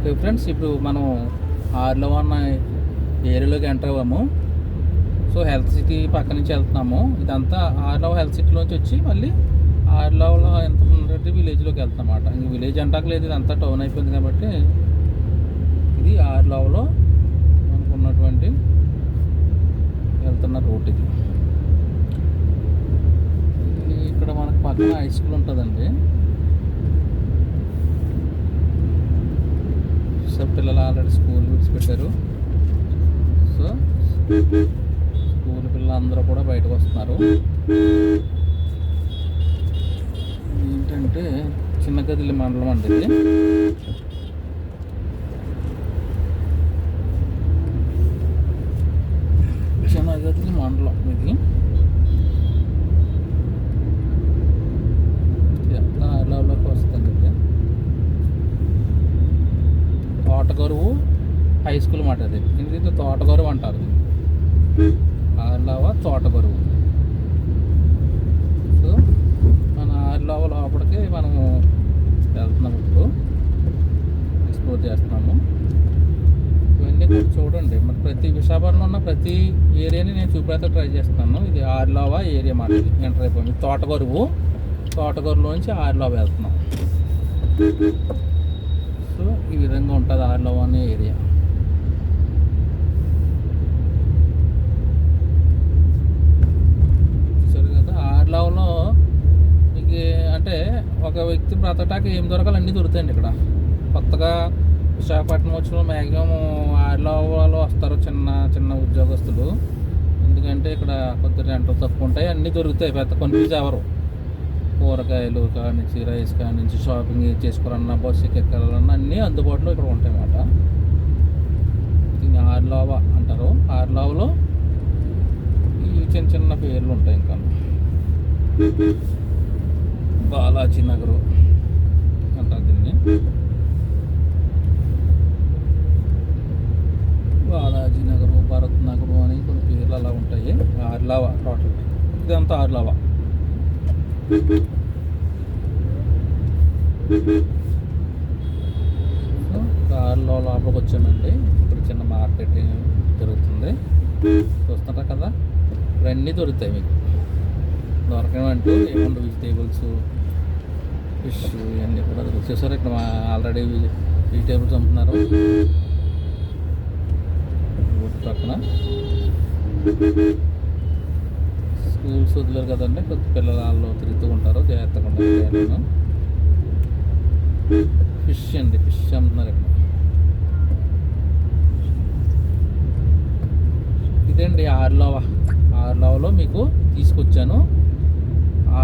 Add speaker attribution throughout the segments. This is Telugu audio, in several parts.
Speaker 1: ఓకే ఫ్రెండ్స్, ఇప్పుడు మనం ఆర్లో ఉన్న ఏరియాలోకి ఎంటర్ అవ్వము. సో హెల్త్ సిటీ పక్క నుంచి వెళ్తున్నాము. ఇదంతా ఆర్లో హెల్త్ సిటీలోంచి వచ్చి మళ్ళీ ఆర్లోలో ఎంత ఉన్నట్టు విలేజ్లోకి వెళ్తాం అన్నమాట. ఇంక విలేజ్ అంటాకలేదు, ఇదంతా టౌన్ అయిపోయింది కాబట్టి ఇది ఆర్లోలో మనకు ఉన్నటువంటి వెళ్తున్న రూట్. ఇది ఇక్కడ మనకు పక్కన హై స్కూల్ ఉంటుందండి. సో పిల్లలు ఆల్రెడీ స్కూల్ విడిచిపెట్టారు. సో స్కూల్ పిల్లలు అందరూ కూడా బయటకు వస్తున్నారు. ఏంటంటే చిన్న గదిలి మండలం అండి ఇది. చిన్న గదిలి మండలం ఇది. ఆర్లోకి వస్తుంది. తోటగరువు హై స్కూల్ మాట అది. ఇది తోటగరువు అంటారు. ఆర్లోవ తోటగరువు. సో మన ఆర్లోవ లోపలికి మనము వెళ్తున్నాము. ఇప్పుడు ఎక్స్ప్లోర్ చేస్తున్నాము. ఇవన్నీ కూడా చూడండి. మరి ప్రతి విశాఖపట్నంలో ఉన్న ప్రతి ఏరియాని నేను చూపెడితే ట్రై చేస్తున్నాను. ఇది ఆర్లోవ ఏరియా మాట. ఇది ఎంటర్ అయిపోయింది. తోటగూరులోంచి ఆర్లోవ వెళ్తున్నాం. సో ఈ విధంగా ఉంటుంది ఆర్లోవ అనే ఏరియా. సరే కదా, ఆర్లోవలో మీకు అంటే ఒక వ్యక్తి బ్రతకటానికి ఏం దొరకాలి అన్నీ దొరుకుతాయండి ఇక్కడ. కొత్తగా విశాఖపట్నం వచ్చిన మ్యాక్సిమం ఆర్లోవలో వస్తారు చిన్న చిన్న ఉద్యోగస్తులు. ఎందుకంటే ఇక్కడ కొద్ది రెంటలు తక్కువ ఉంటాయి, అన్నీ దొరుకుతాయి. పెద్ద కన్ఫ్యూజ్ ఎవరు. కూరగాయలు కానించి రైస్ కానించి షాపింగ్ చేసుకోవాలన్నా బస్సుకి ఎక్కాలన్నా అన్నీ అందుబాటులో ఇక్కడ ఉంటాయి అన్నమాట. దీన్ని ఆర్లోవ అంటారు. ఆర్లోవలో ఈ చిన్న చిన్న పేర్లు ఉంటాయి. ఇంకా బాలాజీ నగరు అంటారు దీన్ని. బాలాజీ నగరు, భరత్ నగరు అని కొన్ని పేర్లు అలా ఉంటాయి. ఆర్లోవ టోటల్ ఇదంతా ఆర్లోవ. కార్లో లోపలికి వచ్చామండి. ఇప్పుడు చిన్న మార్కెట్ జరుగుతుంది. చూస్తుంటారు కదా, ఇవన్నీ దొరుకుతాయి మీకు. దొరకమంటూ ఏముండవు. వెజిటేబుల్స్, ఫిష్ ఇవన్నీ కూడా దొరుకుతాయి. చూసారు ఇక్కడ ఆల్రెడీ వెజిటేబుల్స్ అమ్ముతున్నారు పక్కన. స్కూల్స్ వదిలేరు కదండి, కొద్ది పిల్లలు వాళ్ళు తిరుగుతూ ఉంటారు. జాగ్రత్తగా ఉంటారు. ఫిష్ అండి, ఫిష్ అమ్ముతున్నారు ఇక్కడ. ఇదండి ఆర్లోవలో మీకు తీసుకొచ్చాను.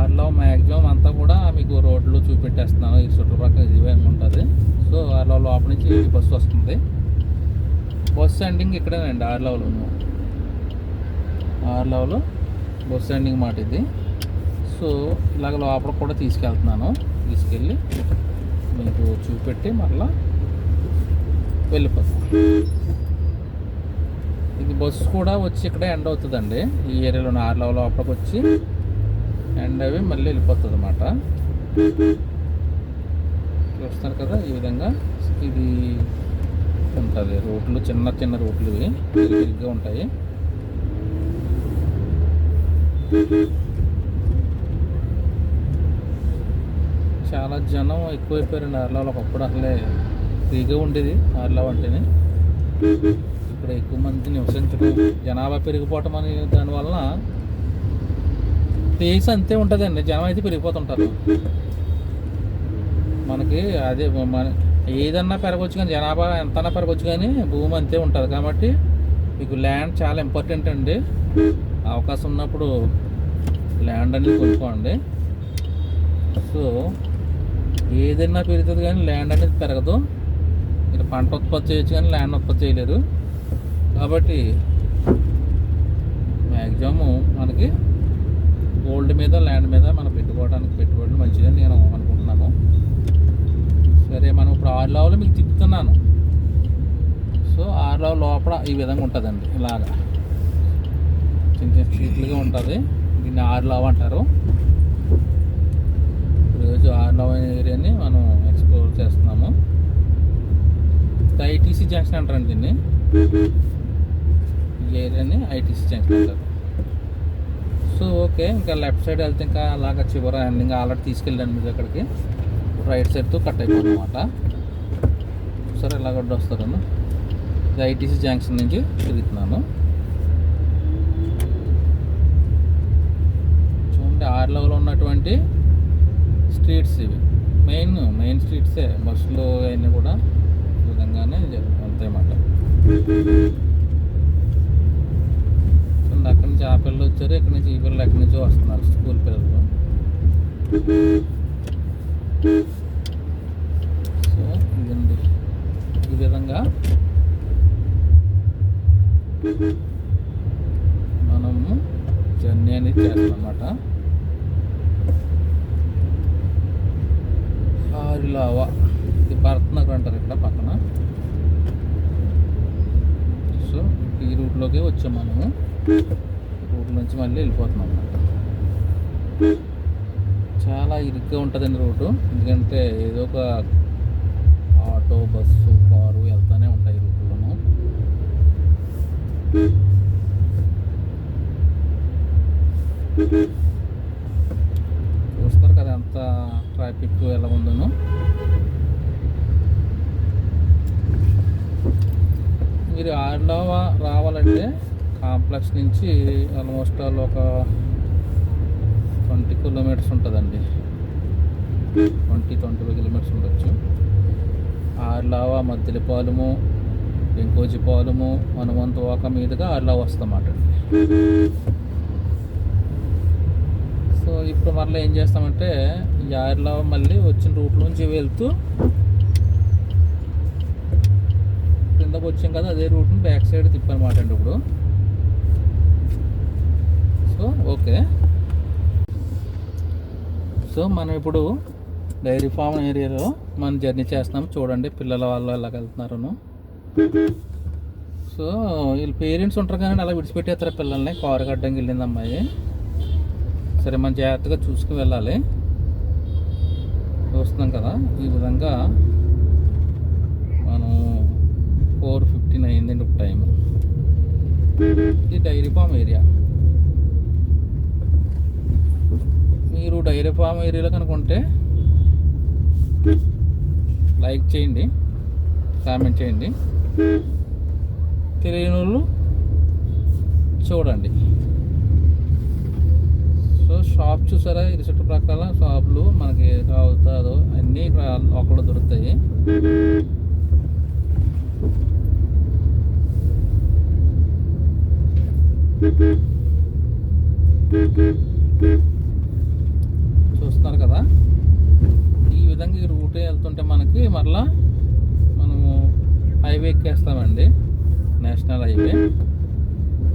Speaker 1: ఆర్లోవ మ్యాక్సిమం అంతా కూడా మీకు రోడ్లు చూపెట్టేస్తున్నాను. ఈ చుట్టుపక్కల ఇవే ఉంటుంది. సో ఆర్లోవ లోపల నుంచి బస్సు వస్తుంది. బస్సు ఎండింగ్ ఇక్కడేనండి ఆర్లోవలో బస్ స్టాండింగ్ మాట ఇది. సో ఇలాగ లోపల కూడా తీసుకెళ్తున్నాను. తీసుకెళ్ళి మీకు చూపెట్టి మరలా వెళ్ళిపోతాం. ఇది బస్సు కూడా వచ్చి ఇక్కడే ఎండ్ అవుతుందండి. ఈ ఏరియాలో ఆర్లోవ లోపలికి వచ్చి ఎండ్ అవి మళ్ళీ వెళ్ళిపోతుంది అన్నమాట. చూస్తున్నారు కదా, ఈ విధంగా ఇది ఉంటుంది. రోడ్లు చిన్న చిన్న రోడ్లు ఇవి తిరిగిగా ఉంటాయి. చాలా జనం ఎక్కువైపోయారండి ఆర్లోవలో. ఒకప్పుడు అసలే ఫ్రీగా ఉండేది ఆర్లోవ అంటేనే. ఇక్కడ ఎక్కువ మంది నివసించడం, జనాభా పెరిగిపోవటం అని దానివల్ల ప్లేస్ అంతే ఉంటుందండి. జనం అయితే పెరిగిపోతుంటారు. మనకి అదే ఏదన్నా పెరగవచ్చు కానీ జనాభా ఎంతన్నా పెరగవచ్చు కానీ భూమి అంతే ఉంటుంది. కాబట్టి మీకు ల్యాండ్ చాలా ఇంపార్టెంట్ అండి. అవకాశం ఉన్నప్పుడు ల్యాండ్ అనేది కొనుక్కోండి. సో ఏదైనా పెరుగుతుంది కానీ ల్యాండ్ అనేది పెరగదు. మీరు పంట ఉత్పత్తి చేయొచ్చు కానీ ల్యాండ్ ఉత్పత్తి చేయలేరు. కాబట్టి మ్యాక్సిమం మనకి గోల్డ్ మీద ల్యాండ్ మీద మనం పెట్టుబడులు మంచిదని నేను అనుకుంటున్నాను. సరే, మనం ఇప్పుడు ఆర్లోవలో మీకు తిప్పుతున్నాను. సో ఆర్లోవ లోపల ఈ విధంగా ఉంటుందండి. ఇలాగా చిన్న చిన్న షీట్లుగా ఉంటుంది. దీన్ని ఆర్లోవ అంటారు. ఈరోజు ఆర్లోవ ఏరియాని మనం ఎక్స్ప్లోర్ చేస్తున్నాము. జంక్షన్ అంటారండి దీన్ని. ఈ ఏరియాని ఐటీసీ జంక్షన్ అంటారు. సో ఓకే, ఇంకా లెఫ్ట్ సైడ్ వెళ్తే ఇంకా అలాగా చివర ఇంకా ఆల్రెడీ తీసుకెళ్ళాను మీకు అక్కడికి. రైట్ సైడ్తో కట్ అయిపోయింది అనమాట. సరే ఇలా గడ్డ వస్తాను. ఇది ఐటీసీ జంక్షన్ నుంచి తిరుగుతున్నాను. చూడండి 6 లెవెల్లో ఉన్నటువంటి స్ట్రీట్స్ ఇవి. మెయిన్ స్ట్రీట్సే. బస్సులు అవన్నీ కూడా ఈ విధంగానే వెళ్తాయి అన్నమాట. అక్కడి నుంచి ఆ పిల్లలు వచ్చారు, ఇక్కడి నుంచి ఈ పిల్లలు ఎక్కడి నుంచో వస్తున్నారు, స్కూల్ పిల్లలు. సో ఇదండి, ఈ విధంగా మనము జర్నీ అనేది చేస్తాం అన్నమాట. హారిలావా, ఇది భరత్నగర్ అంటారు ఇక్కడ పక్కన. సో ఈ రూట్లోకి వచ్చాం మనము. రూట్ నుంచి మళ్ళీ వెళ్ళిపోతున్నాం అన్నమాట. చాలా ఇరుగ్గా ఉంటుందండి రోడ్డు, ఎందుకంటే ఏదో ఒక ఆటో, బస్సు, కారు వెళ్తూనే ఉంటాయి రూట్లోనూ. చూస్తారు కదా ఎంత ట్రాఫిక్ ఎలా ఉందనో. మీరు ఆర్లావా రావాలంటే కాంప్లెక్స్ నుంచి ఆల్మోస్ట్ ఒక 20 కిలోమీటర్స్ ఉంటుందండి. 20-25 కిలోమీటర్స్ ఉండొచ్చు. ఆర్లావా, మద్దిలపాలెము, వెంకోజిపాలెము, హనుమంతవాక మీదుగా ఆర్లావా వస్తామాట. సో ఇప్పుడు మళ్ళీ ఏం చేస్తామంటే ఈ ఆర్లావా మళ్ళీ వచ్చిన రూట్ నుంచి వెళ్తూ కిందకు వచ్చాం కదా, అదే రూట్ని బ్యాక్ సైడ్ తిప్పనమాట అండి ఇప్పుడు. సో ఓకే, సో మనం ఇప్పుడు డైరీ ఫామ్ ఏరియాలో మనం జర్నీ చేస్తున్నాం. చూడండి పిల్లల వాళ్ళు ఎలా వెళ్తున్నారను. సో వీళ్ళు పేరెంట్స్ ఉంటారు కానీ అలా విడిచిపెట్టేస్తారు పిల్లల్ని. కారు గడ్డంకి వెళ్ళింది అమ్మాయి. సరే మనం జాగ్రత్తగా చూసుకుని వెళ్ళాలి. చూస్తున్నాం కదా, ఈ విధంగా మనం 4:15 అయిందండి ఇప్పుడు టైము. ఇది డైరీ ఫామ్ ఏరియా. మీరు డైరీ ఫామ్ ఏరియాలో కనుకుంటే లైక్ చేయండి, కామెంట్ చేయండి. తెలియని వాళ్ళు చూడండి. సో షాప్ చూసారా, ఇది చుట్టుప్రక్కల షాపులు మనకి అవుతాదో అన్నీ ఇక్కడ ఒకళ్ళు దొరుకుతాయి. చూస్తున్నారు కదా, ఈ విధంగా ఈ రూట్ వెళ్తుంటే మనకి మరలా మనము హైవే ఎక్కేస్తామండి, నేషనల్ హైవే.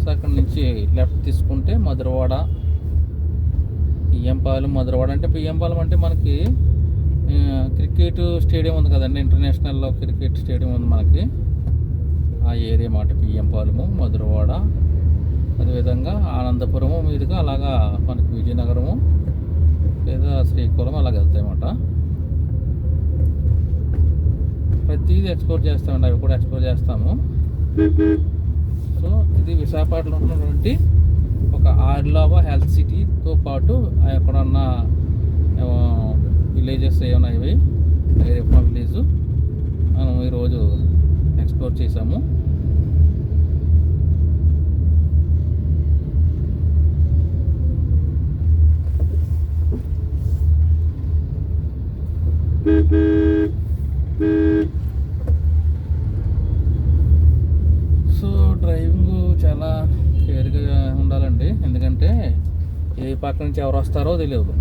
Speaker 1: సో అక్కడి నుంచి లెఫ్ట్ తీసుకుంటే మధురవాడ, పిఎంపాలెం. మధురవాడ అంటే పిఎంపాలెం అంటే మనకి క్రికెట్ స్టేడియం ఉంది కదండి, ఇంటర్నేషనల్లో క్రికెట్ స్టేడియం ఉంది మనకి. ఆ ఏరియా మాట పిఎంపాలెము, మధురవాడ. అదేవిధంగా ఆనందపురము మీదుగా అలాగా మనకి విజయనగరము లేదా శ్రీకాకుళం అలాగ వెళ్తాయన్నమాట. ప్రతిదీ ఎక్స్ప్లోర్ చేస్తామండి, అవి కూడా ఎక్స్ప్లోర్ చేస్తాము. సో ఇది విశాఖపట్నంలో ఉన్నటువంటి ఒక ఆర్లావా హెల్త్ సిటీతో పాటు అక్కడ ఉన్న విలేజెస్ ఏమైనా ఇవి డైరెక్ట్ విలేజ్ మనం ఈరోజు ఎక్స్ప్లోర్ చేసాము. సో డ్రైవింగ్ చాలా కేర్గా ఉండాలండి, ఎందుకంటే ఏ పక్క నుంచి ఎవరు వస్తారో తెలియదు.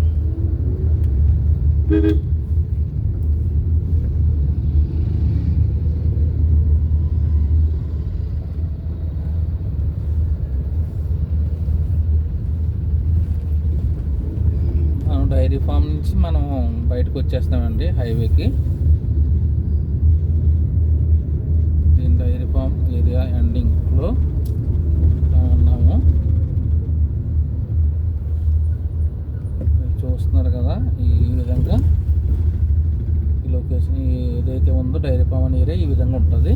Speaker 1: డైరీ ఫామ్ నుంచి మనం బయటకు వచ్చేస్తామండి హైవేకి. దీని డైరీ ఫామ్ ఏరియా ఎండింగ్లో ఉన్నాము. చూస్తున్నారు కదా, ఈ విధంగా ఈ లొకేషన్ ఏదైతే ఉందో డైరీ ఫామ్ అనే ఏరియా ఈ విధంగా ఉంటుంది.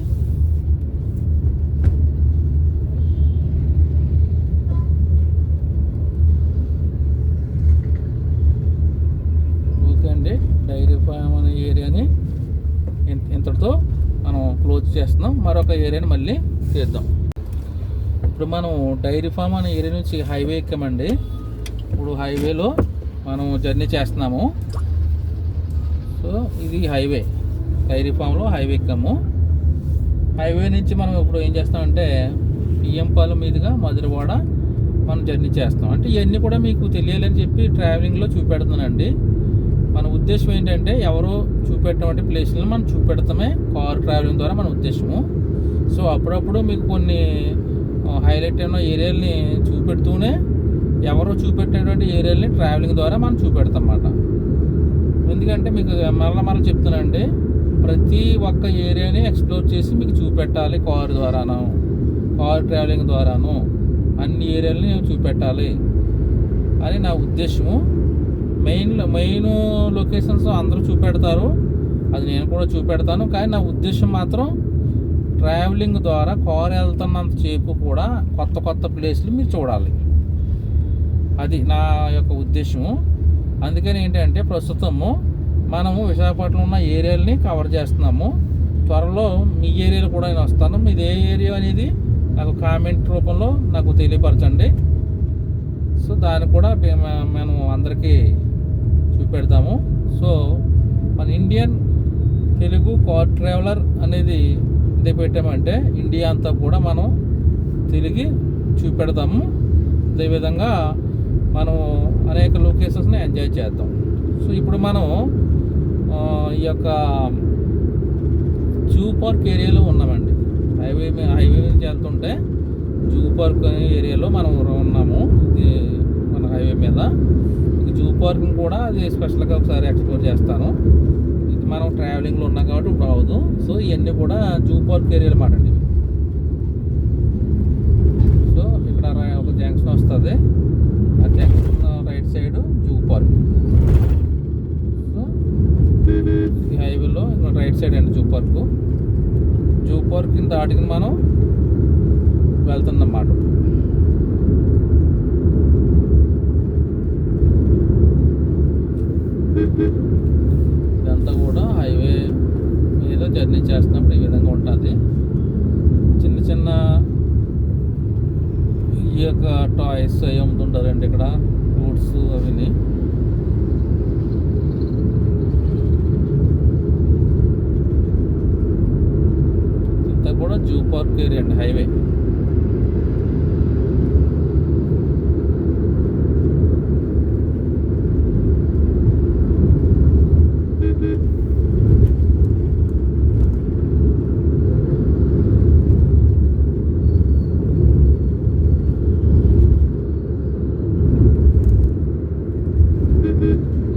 Speaker 1: చేస్తున్నాం. మరొక ఏరియాని మళ్ళీ తీద్దాం. ఇప్పుడు మనం డైరీ ఫామ్ అనే ఏరియా నుంచి హైవే ఎక్కామండి. ఇప్పుడు హైవేలో మనం జర్నీ చేస్తున్నాము. సో ఇది హైవే, డైరీ ఫామ్లో హైవే ఎక్కాము. హైవే నుంచి మనం ఇప్పుడు ఏం చేస్తామంటే పిఎంపాలెం మీదుగా మధురవాడ మనం జర్నీ చేస్తాం. అంటే ఇవన్నీ కూడా మీకు తెలియాలని చెప్పి ట్రావెలింగ్లో చూపెడుతున్నానండి. మన ఉద్దేశం ఏంటంటే ఎవరో చూపెట్టినటువంటి ప్లేస్లను మనం చూపెడతామే కార్ ట్రావెలింగ్ ద్వారా మన ఉద్దేశము. సో అప్పుడప్పుడు మీకు కొన్ని హైలైట్ అయిన ఏరియాలని చూపెడుతూనే ఎవరో చూపెట్టినటువంటి ఏరియాలని ట్రావెలింగ్ ద్వారా మనం చూపెడతాం అన్నమాట. ఎందుకంటే మీకు మళ్ళీ చెప్తున్నానండి, ప్రతి ఒక్క ఏరియాని ఎక్స్ప్లోర్ చేసి మీకు చూపెట్టాలి. కార్ ద్వారాను, కార్ ట్రావెలింగ్ ద్వారాను అన్ని ఏరియాలని చూపెట్టాలి అని నా ఉద్దేశము. మెయిన్ లొకేషన్స్ అందరూ చూపెడతారు, అది నేను కూడా చూపెడతాను. కానీ నా ఉద్దేశం మాత్రం ట్రావెలింగ్ ద్వారా కార్ వెళ్తున్నంత సేపు కూడా కొత్త కొత్త ప్లేస్లు మీరు చూడాలి, అది నా యొక్క ఉద్దేశము. అందుకని ఏంటంటే ప్రస్తుతము మనము విశాఖపట్నంలో ఉన్న ఏరియాలని కవర్ చేస్తున్నాము. త్వరలో మీ ఏరియాలో కూడా నేను వస్తాను. మీది ఏ ఏరియా అనేది నాకు కామెంట్ రూపంలో నాకు తెలియపరచండి. సో దాన్ని కూడా మేము అందరికీ చూపెడతాము. సో మన ఇండియన్ తెలుగు కార్ ట్రావెలర్ అనేది ఎందుకు పెట్టామంటే ఇండియా అంతా కూడా మనం తిరిగి చూపెడతాము. అదేవిధంగా మనం అనేక లొకేషన్స్ని ఎంజాయ్ చేద్దాం. సో ఇప్పుడు మనం ఈ యొక్క జూ పార్క్ ఏరియాలో ఉన్నామండి. హైవే నుంచి వెళ్తుంటే జూ పార్క్ అనే ఏరియాలో మనం ఉన్నాము. ఇది మన హైవే మీద. జూ పార్క్ కూడా అది స్పెషల్గా ఒకసారి ఎక్స్ప్లోర్ చేస్తాను. ఇది మనం ట్రావెలింగ్లో ఉన్నాం కాబట్టి ఇప్పుడు అవ్వదు. సో ఇవన్నీ కూడా జూ పార్క్ ఏరియాలు మాట అండి. సో ఇక్కడ ఒక జంక్షన్ వస్తుంది, ఆ junction right side zoo park. So ఈ హైవేలో రైట్ సైడ్ అండి జూ పార్క్. జూ పార్క్ కింద దాటికి మనం వెళ్తుందన్నమాట. ఇదంతా కూడా హైవే మీద జర్నీ చేస్తున్నప్పుడు ఈ విధంగా ఉంటుంది. చిన్న చిన్న ఈ యొక్క టాయ్స్ అవి అమ్ముతుంటారండి ఇక్కడ, ఫ్రూట్స్ అవిని. ఇంత కూడా జూ పార్క్ ఏరియా అండి హైవే.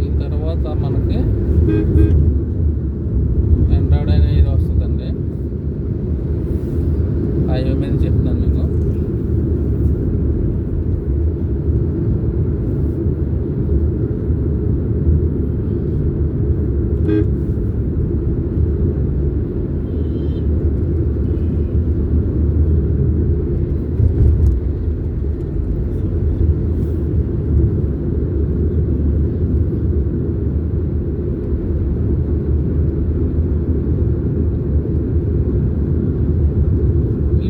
Speaker 1: ఈ తర్వాత మనకి ఎండ్రాయిడ్ అనేది వస్తుందండి. హైవే మీద చెప్తున్నాను మీకు.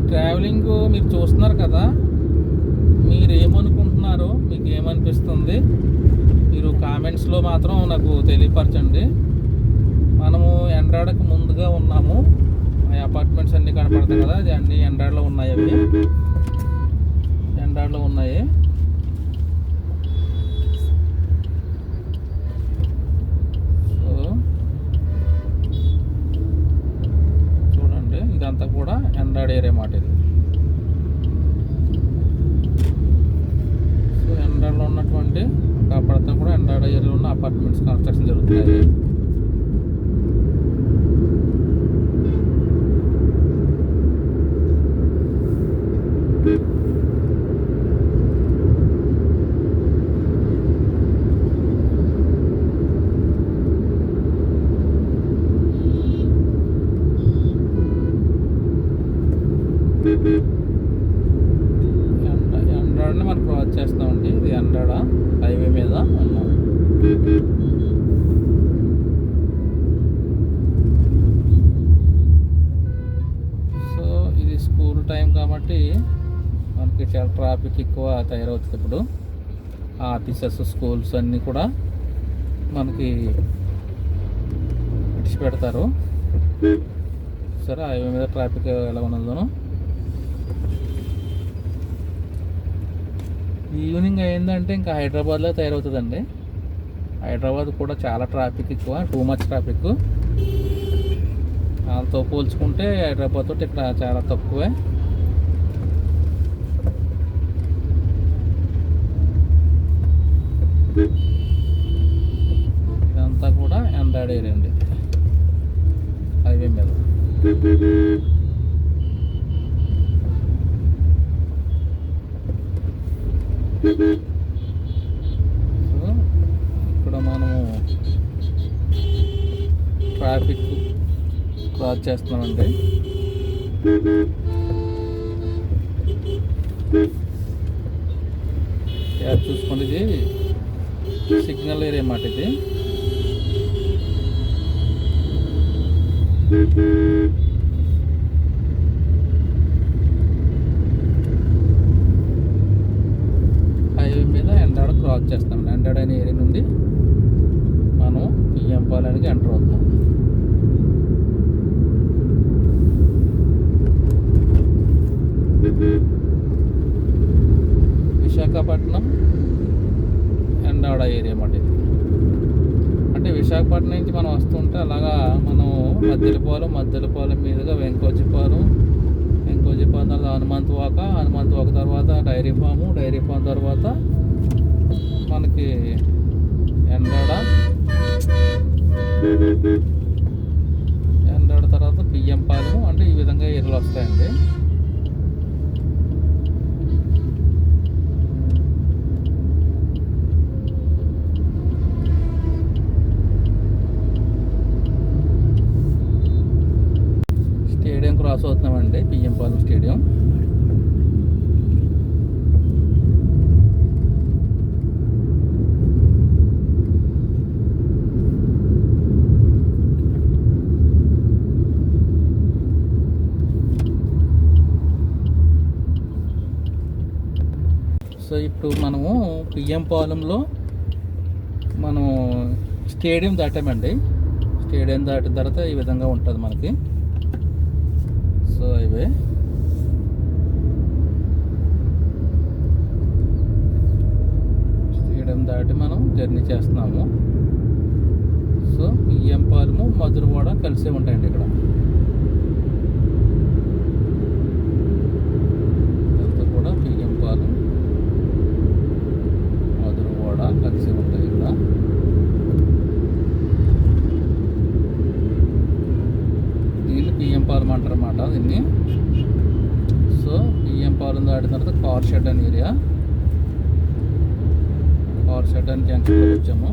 Speaker 1: ట్రావెలింగ్ మీరు చూస్తున్నారు కదా, మీరు ఏమనుకుంటున్నారో, మీకు ఏమనిపిస్తుంది మీరు కామెంట్స్లో మాత్రం నాకు తెలియపరచండి. మనము ఎండ్రాయిడ్కి ముందుగా ఉన్నాము. ఆ అపార్ట్మెంట్స్ అన్నీ కనపడతాయి కదా, అది అన్నీ ఎండ్రాయిడ్లో ఉన్నాయి. అవి ఎండ్రాయిడ్లో ఉన్నాయి. ఇదంతా కూడా ఎండ్రాయిడ్ ఏరియా మాట ఇది. సో ఎండ్రాయిడ్లో ఉన్నటువంటి కాపాడుతా కూడా ఎండ్రాయిడ్ ఏరియాలో ఉన్న అపార్ట్మెంట్స్ కన్స్ట్రక్షన్ జరుగుతున్నాయి. ఎండ్రాయిడ్ని మనం క్రాస్ చేస్తామండి. ఇది ఎండ్రాయిడ్ హైవే మీద ఉన్నాం. చాలా ట్రాఫిక్ ఎక్కువ తయారవుతుంది ఇప్పుడు. ఆఫీసెస్, స్కూల్స్ అన్నీ కూడా మనకి విడిచిపెడతారు. సరే హైవే మీద ట్రాఫిక్ ఎలా ఉన్నదో. ఈవినింగ్ అయిందంటే ఇంకా హైదరాబాద్లో తయారవుతుందండి. హైదరాబాద్ కూడా చాలా ట్రాఫిక్ ఎక్కువ, టూ మచ్ ట్రాఫిక్. వాళ్ళతో పోల్చుకుంటే హైదరాబాద్ తోటి ఇక్కడ చాలా తక్కువే. ఇదంతా కూడా ఎండాడ్ ఏరియా అండి హైవే మీద. సో ఇక్కడ మనము ట్రాఫిక్ క్రాస్ చేస్తున్నామండి. చూసుకోండి, ఇది సిగ్నల్ ఏరియా అన్నమాట. ఇది హైవే మీద ఎండాడ క్రాస్ చేస్తాం. ఎండాడ అనే ఏరియా నుండి మనం పిఎంపాలెంకి ఎంటర్ అవుతాం. విశాఖపట్నం ఎండాడ ఏరియా అన్నమాట ఇది. అంటే విశాఖపట్నం నుంచి మనం వస్తుంటే అలాగా మనం మద్దెలపాలెం మీదుగా వెంకోజీపాలెం తర్వాత హనుమంతవాక తర్వాత డైరీ ఫామ్ తర్వాత మనకి ఎండాడ తర్వాత పిఎంపాలెం. అంటే ఈ విధంగా ఏరియాలు వస్తాయండి. Stadium cross అవుతున్నామండి, PM Palem stadium. So ఇప్పుడు మనము పిఎంపాలెంలో మనం స్టేడియం దాటామండి. స్టేడియం దాటిన తర్వాత ఈ విధంగా ఉంటుంది మనకి. సో ఇవే స్టేడియం దాటి మనం జర్నీ చేస్తున్నాము. సో పిఎంపాలెము మధురవాడ కలిసే ఉంటాయండి ఇక్కడ. ఇదంతా కూడా పిఎంపాలెం మధురవాడ కలిసి ఉంటాయి ఇక్కడ. దీన్ని పిఎంపాలెం అంటారు అన్నమాట దీన్ని. సో పిఎంపాలెం దాటిన తర్వాత కార్ షెడ్ అనే ఏరియా. కార్ షెడ్ అని జంక్షన్లో వచ్చాము.